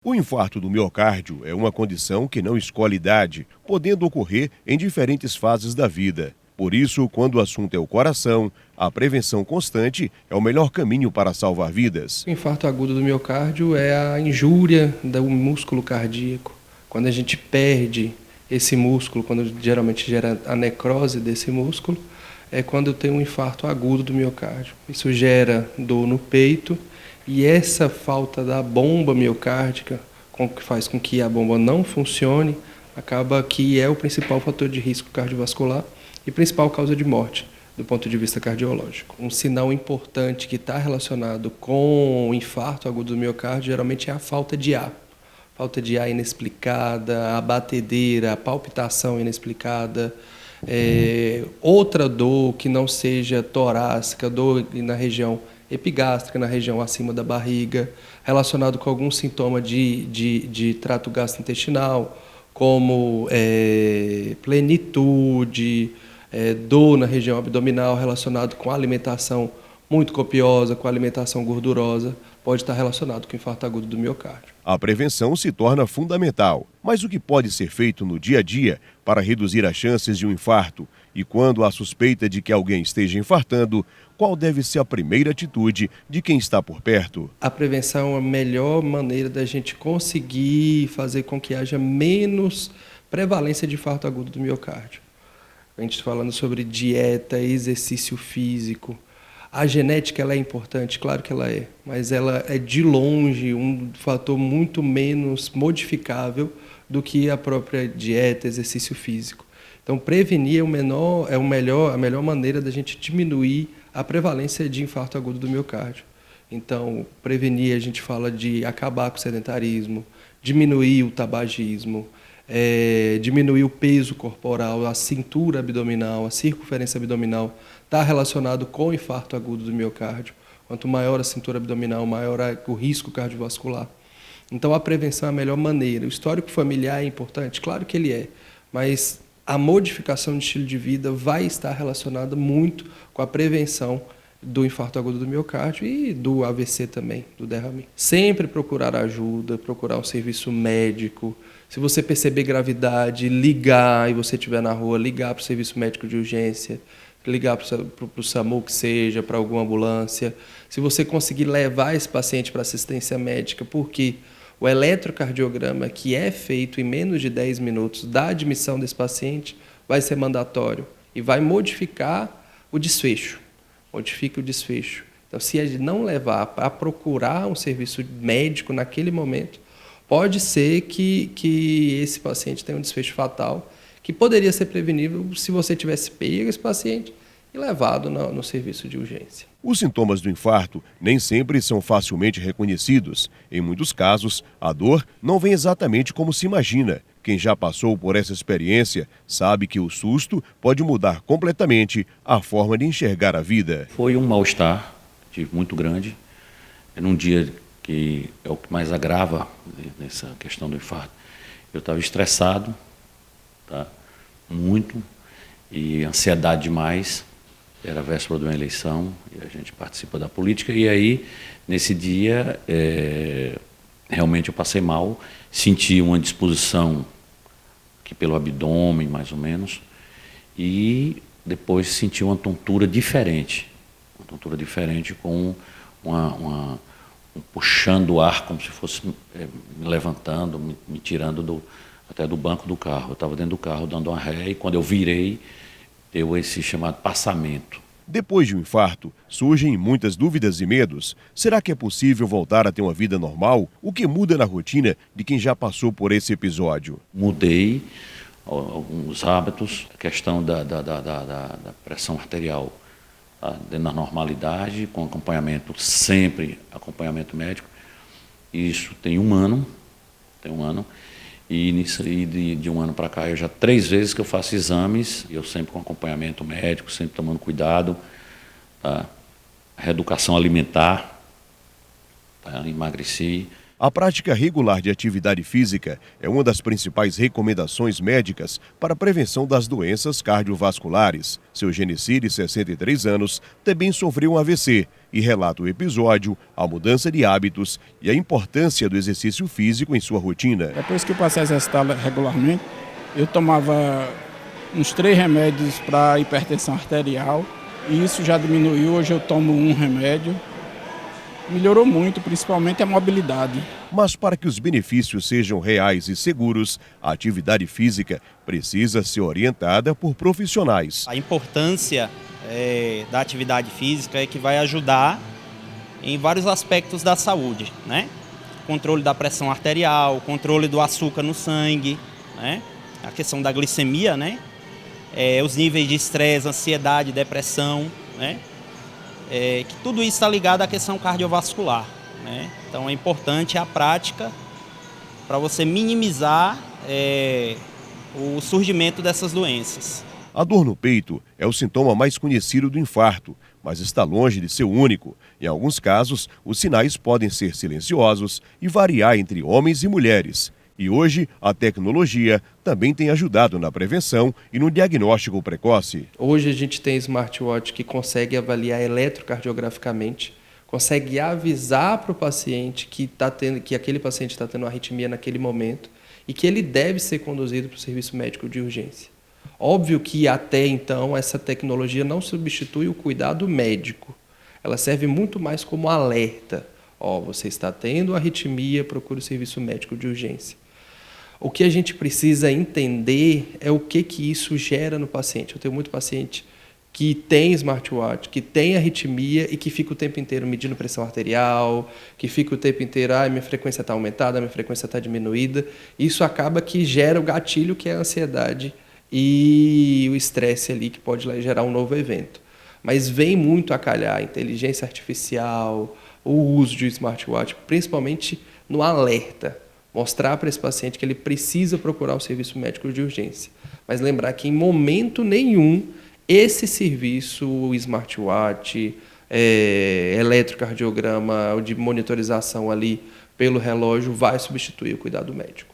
O infarto do miocárdio é uma condição que não escolhe idade, podendo ocorrer em diferentes fases da vida. Por isso, quando o assunto é o coração, a prevenção constante é o melhor caminho para salvar vidas. O infarto agudo do miocárdio é a injúria do músculo cardíaco. Quando a gente perde esse músculo, quando geralmente gera a necrose desse músculo, é quando tem um infarto agudo do miocárdio. Isso gera dor no peito e essa falta da bomba miocárdica, que faz com que a bomba não funcione, acaba que é o principal fator de risco cardiovascular e principal causa de morte do ponto de vista cardiológico. Um sinal importante que está relacionado com o infarto agudo do miocárdio geralmente é a falta de ar. Falta de ar inexplicada, a batedeira, a palpitação inexplicada, outra dor que não seja torácica, dor na região epigástrica, na região acima da barriga, relacionado com algum sintoma de trato gastrointestinal, como plenitude, dor na região abdominal relacionado com alimentação muito copiosa, com alimentação gordurosa, pode estar relacionado com o infarto agudo do miocárdio. A prevenção se torna fundamental, mas o que pode ser feito no dia a dia para reduzir as chances de um infarto? E quando há suspeita de que alguém esteja infartando, qual deve ser a primeira atitude de quem está por perto? A prevenção é a melhor maneira da gente conseguir fazer com que haja menos prevalência de infarto agudo do miocárdio. A gente está falando sobre dieta, exercício físico. A genética ela é importante, claro que ela é, mas ela é de longe um fator muito menos modificável do que a própria dieta, exercício físico. Então, prevenir é a melhor maneira da gente diminuir a prevalência de infarto agudo do miocárdio. Então, prevenir, a gente fala de acabar com o sedentarismo, diminuir o tabagismo, diminuir o peso corporal, a cintura abdominal, a circunferência abdominal, está relacionado com o infarto agudo do miocárdio. Quanto maior a cintura abdominal, maior o risco cardiovascular. Então, a prevenção é a melhor maneira. O histórico familiar é importante? Claro que ele é, mas a modificação de estilo de vida vai estar relacionada muito com a prevenção do infarto agudo do miocárdio e do AVC também, do derrame. Sempre procurar ajuda, procurar um serviço médico. Se você perceber gravidade, ligar, e você estiver na rua, ligar para o serviço médico de urgência, ligar para o SAMU que seja, para alguma ambulância. Se você conseguir levar esse paciente para assistência médica, porque o eletrocardiograma que é feito em menos de 10 minutos da admissão desse paciente vai ser mandatório e vai modificar o desfecho. Modifica o desfecho. Então, se a gente não levar a procurar um serviço médico naquele momento, pode ser que esse paciente tenha um desfecho fatal, que poderia ser prevenível se você tivesse pego esse paciente e levado no serviço de urgência. Os sintomas do infarto nem sempre são facilmente reconhecidos. Em muitos casos, a dor não vem exatamente como se imagina. Quem já passou por essa experiência sabe que o susto pode mudar completamente a forma de enxergar a vida. Foi um mal-estar muito grande. É num dia que é o que mais agrava nessa questão do infarto. Eu estava estressado, tá? Muito, e ansiedade demais. Era a véspera de uma eleição e a gente participa da política. E aí, nesse dia, realmente eu passei mal, senti uma disposição aqui pelo abdômen, mais ou menos, e depois senti uma tontura diferente com um puxando o ar, como se fosse me levantando, me tirando até do banco do carro. Eu estava dentro do carro dando uma ré e quando eu virei, deu esse chamado passamento. Depois de um infarto, surgem muitas dúvidas e medos. Será que é possível voltar a ter uma vida normal? O que muda na rotina de quem já passou por esse episódio? Mudei alguns hábitos, a questão da pressão arterial dentro da normalidade, com acompanhamento, sempre acompanhamento médico. Isso tem um ano. E de um ano para cá, eu já 3 vezes que eu faço exames, eu sempre com acompanhamento médico, sempre tomando cuidado, tá? Reeducação alimentar, tá? Emagreci. A prática regular de atividade física é uma das principais recomendações médicas para a prevenção das doenças cardiovasculares. Seu Genesir, de 63 anos, também sofreu um AVC e relata o episódio, a mudança de hábitos e a importância do exercício físico em sua rotina. Depois que eu passei a exercitar regularmente, eu tomava uns 3 remédios para hipertensão arterial e isso já diminuiu. Hoje eu tomo um remédio. Melhorou muito, principalmente a mobilidade. Mas para que os benefícios sejam reais e seguros, a atividade física precisa ser orientada por profissionais. A importância da atividade física é que vai ajudar em vários aspectos da saúde, né? Controle da pressão arterial, controle do açúcar no sangue, né? A questão da glicemia, né? Os níveis de estresse, ansiedade, depressão, né? Que tudo isso está ligado à questão cardiovascular, né? Então é importante a prática para você minimizar o surgimento dessas doenças. A dor no peito é o sintoma mais conhecido do infarto, mas está longe de ser o único. Em alguns casos, os sinais podem ser silenciosos e variar entre homens e mulheres. E hoje, a tecnologia também tem ajudado na prevenção e no diagnóstico precoce. Hoje a gente tem smartwatch que consegue avaliar eletrocardiograficamente, consegue avisar para o paciente que aquele paciente está tendo uma arritmia naquele momento e que ele deve ser conduzido para o serviço médico de urgência. Óbvio que até então essa tecnologia não substitui o cuidado médico. Ela serve muito mais como alerta. Você está tendo arritmia, procure o serviço médico de urgência. O que a gente precisa entender é o que isso gera no paciente. Eu tenho muito paciente que tem smartwatch, que tem arritmia e que fica o tempo inteiro medindo pressão arterial, que fica o tempo inteiro, minha frequência está aumentada, minha frequência está diminuída. Isso acaba que gera o gatilho, que é a ansiedade e o estresse ali, que pode gerar um novo evento. Mas vem muito a calhar a inteligência artificial, o uso de smartwatch, principalmente no alerta. Mostrar para esse paciente que ele precisa procurar o serviço médico de urgência. Mas lembrar que em momento nenhum esse serviço, o smartwatch, eletrocardiograma, de monitorização ali pelo relógio, vai substituir o cuidado médico.